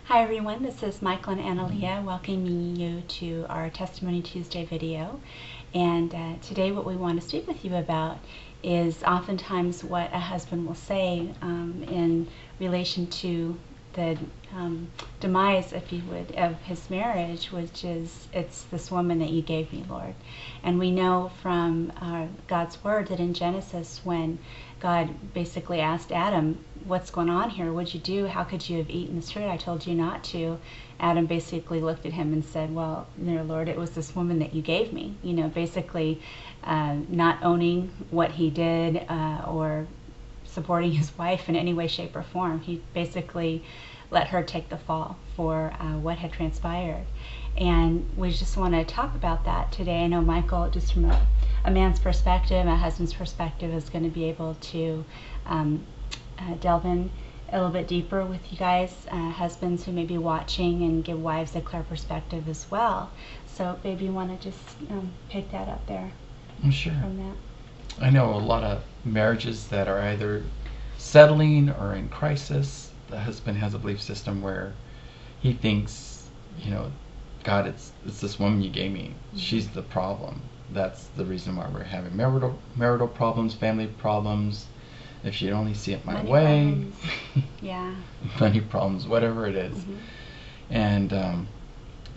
Hi everyone, this is Michael and Analia welcoming you to our Testimony Tuesday video. And today what we want to speak with you about is oftentimes what a husband will say in relation to the demise, if you would, of his marriage, which is, it's this woman that you gave me, Lord. And we know from God's word that in Genesis, when God basically asked Adam, what's going on here? What'd you do? How could you have eaten this fruit? I told you not to. Adam basically looked at him and said, well, Lord, it was this woman that you gave me. Basically not owning what he did or supporting his wife in any way, shape, or form. He basically let her take the fall for what had transpired. And we just want to talk about that today. I know Michael, just from a man's perspective, a husband's perspective, is going to be able to delve in a little bit deeper with you guys, husbands who may be watching, and give wives a clear perspective as well. So maybe you want to just pick that up there. Sure. From that. I know a lot of marriages that are either settling or in crisis. The husband has a belief system where he thinks, God, it's this woman you gave me. Mm-hmm. She's the problem. That's the reason why we're having marital problems, family problems. If you'd only see it my money way. Yeah. Money problems, whatever it is. Mm-hmm. And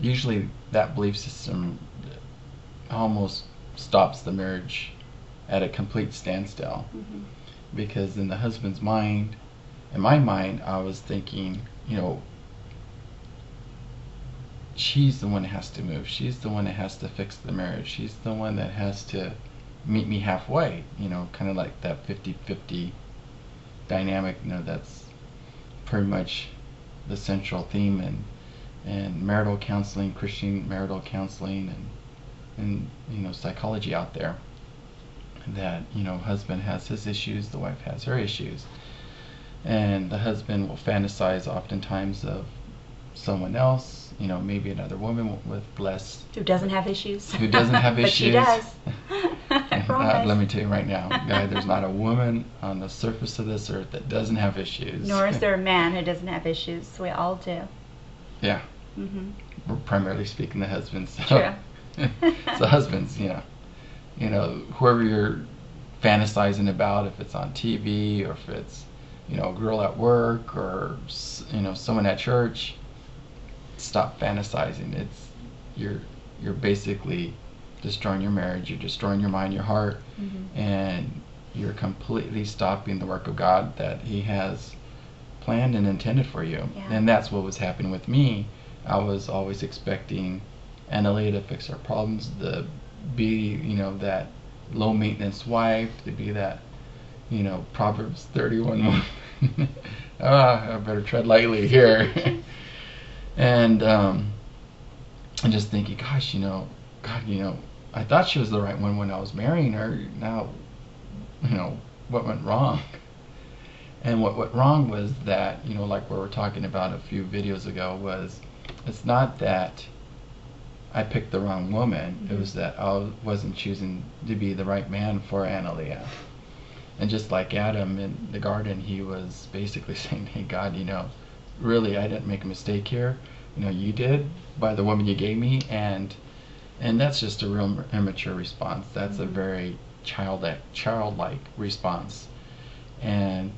usually that belief system almost stops the marriage at a complete standstill. Mm-hmm. Because in the husband's mind, in my mind, I was thinking, she's the one that has to move. She's the one that has to fix the marriage. She's the one that has to meet me halfway, kind of like that 50-50 dynamic. That's pretty much the central theme in marital counseling, Christian marital counseling, and psychology out there. That husband has his issues, the wife has her issues, and the husband will fantasize oftentimes of someone else, maybe another woman with less, who doesn't have issues. Who doesn't have but issues. She does. Let me tell you right now, guy, there's not a woman on the surface of this earth that doesn't have issues. Nor is there a man who doesn't have issues. We all do. Yeah. Mm-hmm. We're primarily speaking the husbands. So. True. So husbands, whoever you're fantasizing about, if it's on TV or if it's, a girl at work or, someone at church, stop fantasizing. You're basically destroying your marriage. You're destroying your mind, your heart, mm-hmm. and you're completely stopping the work of God that He has planned and intended for you. Yeah. And that's what was happening with me. I was always expecting Annalie to fix our problems, to be, that low maintenance wife, to be that, Proverbs 31 woman. I better tread lightly here. And just thinking, gosh, God, I thought she was the right one when I was marrying her. Now, what went wrong? And what went wrong was that, like we were talking about a few videos ago, was it's not that I picked the wrong woman. Mm-hmm. It was that I wasn't choosing to be the right man for Analia. And just like Adam in the garden, he was basically saying, hey, God, really, I didn't make a mistake here. You did by the woman you gave me. And that's just a real immature response. That's mm-hmm. a very childlike response. And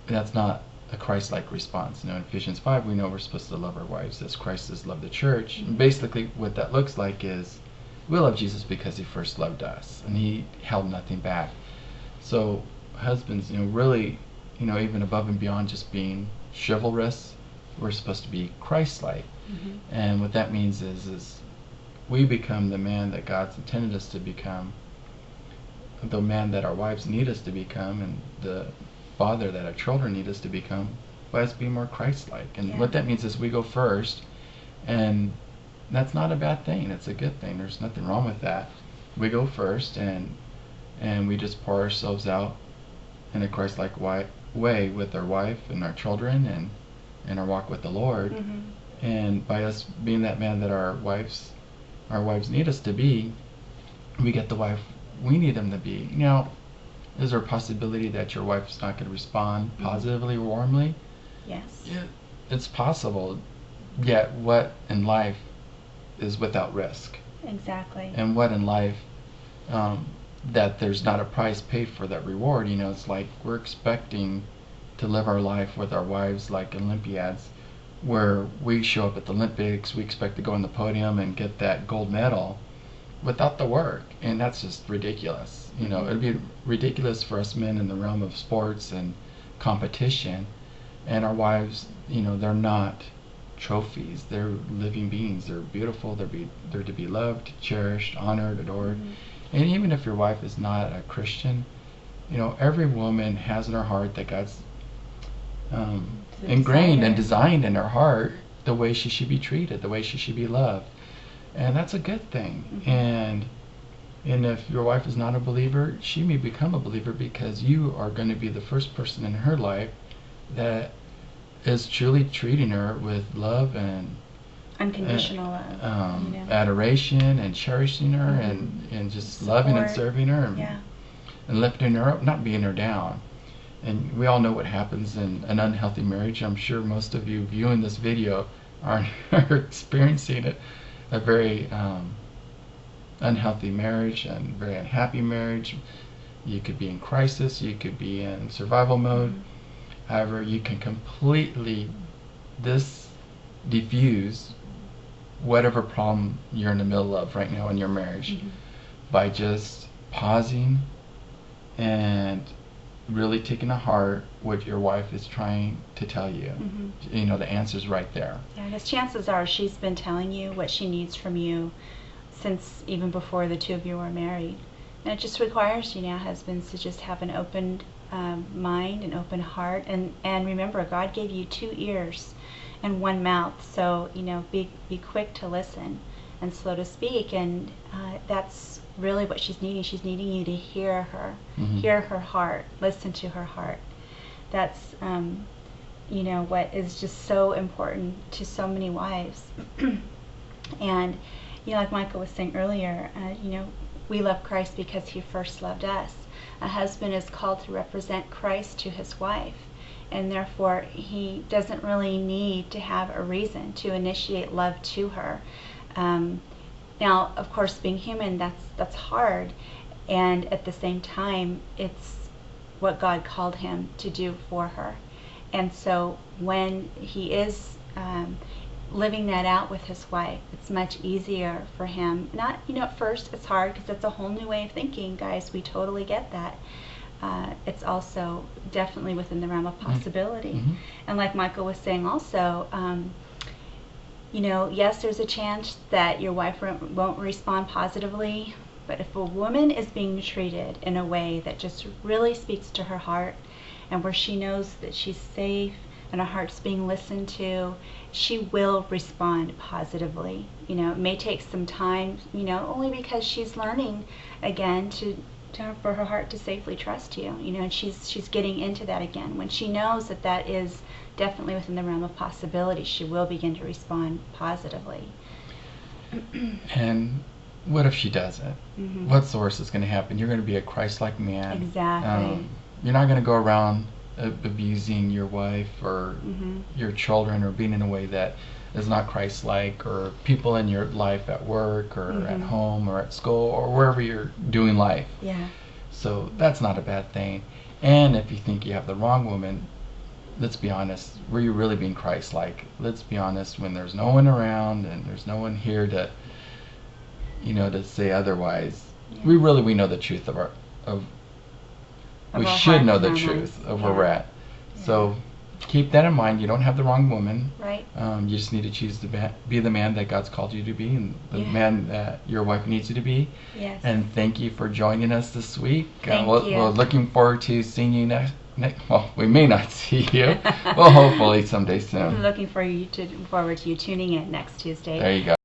that's not a Christ-like response. In Ephesians 5, we know we're supposed to love our wives as Christ has loved the church. Mm-hmm. And basically what that looks like is we love Jesus because He first loved us, and He held nothing back. So husbands, really, even above and beyond just being chivalrous, we're supposed to be Christ-like. Mm-hmm. And what that means is we become the man that God's intended us to become, the man that our wives need us to become, and the father that our children need us to become, by us being more Christ-like. And yeah. What that means is we go first, and that's not a bad thing. It's a good thing. There's nothing wrong with that. We go first, and we just pour ourselves out in a Christ-like way with our wife and our children and our walk with the Lord. Mm-hmm. And by us being that man that our wives need us to be, we get the wife we need them to be. Is there a possibility that your wife's not going to respond positively or warmly? Yes. Yeah, it's possible. yet what in life is without risk? Exactly. And what in life that there's not a price paid for that reward? It's like we're expecting to live our life with our wives like Olympiads, where we show up at the Olympics, we expect to go on the podium and get that gold medal without the work, and that's just ridiculous. It'd be ridiculous for us men in the realm of sports and competition, and our wives, they're not trophies. They're living beings. They're beautiful. They're to be loved, cherished, honored, adored. And even if your wife is not a Christian, every woman has in her heart that God's ingrained and designed in her heart the way she should be treated, the way she should be loved, and that's a good thing. And if your wife is not a believer, she may become a believer because you are going to be the first person in her life that is truly treating her with love and unconditional love, adoration, and cherishing her, and just support, loving and serving her, and lifting her up, not beating her down. And we all know what happens in an unhealthy marriage. I'm sure most of you viewing this video are experiencing it, a very unhealthy marriage and very unhappy marriage. You could be in crisis, you could be in survival mode. However, you can completely diffuse whatever problem you're in the middle of right now in your marriage by just pausing and really taking to heart what your wife is trying to tell you. The answer's right there. Yeah, because chances are she's been telling you what she needs from you since even before the two of you were married. And it just requires you now, husbands, to just have an open mind, an open heart, and remember, God gave you 2 ears and 1 mouth, so be quick to listen and slow to speak, and that's really what she's needing. She's needing you to hear her, hear her heart, listen to her heart. That's what is just so important to so many wives. And like Michael was saying earlier, we love Christ because he first loved us. A husband is called to represent Christ to his wife, and therefore he doesn't really need to have a reason to initiate love to her. Now, of course, being human, that's hard, and at the same time, it's what God called him to do for her. And so when he is living that out with his wife, it's much easier for him. Not, at first it's hard because it's a whole new way of thinking, guys. We totally get that. It's also definitely within the realm of possibility. And like Michael was saying also, yes, there's a chance that your wife won't respond positively, but if a woman is being treated in a way that just really speaks to her heart, and where she knows that she's safe and her heart's being listened to, she will respond positively. It may take some time, only because she's learning again for her heart to safely trust you, and she's getting into that again. When she knows that is definitely within the realm of possibility, she will begin to respond positively. And what if she doesn't? What's the worst that's going to happen? You're going to be a Christ-like man. Exactly. You're not going to go around abusing your wife or your children, or being in a way that is not Christ-like, or people in your life at work or at home or at school or wherever you're doing life. Yeah. So that's not a bad thing. And if you think you have the wrong woman, let's be honest, were you really being Christ-like? Let's be honest, when there's no one around and there's no one here to to say otherwise. We know the truth we should know the truth of where we're at. So keep that in mind. You don't have the wrong woman. Right. You just need to choose to be the man that God's called you to be, and the man that your wife needs you to be. Yes. And thank you for joining us this week. Thank you. We're looking forward to seeing you next. Well, we may not see you. Well, hopefully someday soon. I'm looking forward to you tuning in next Tuesday. There you go.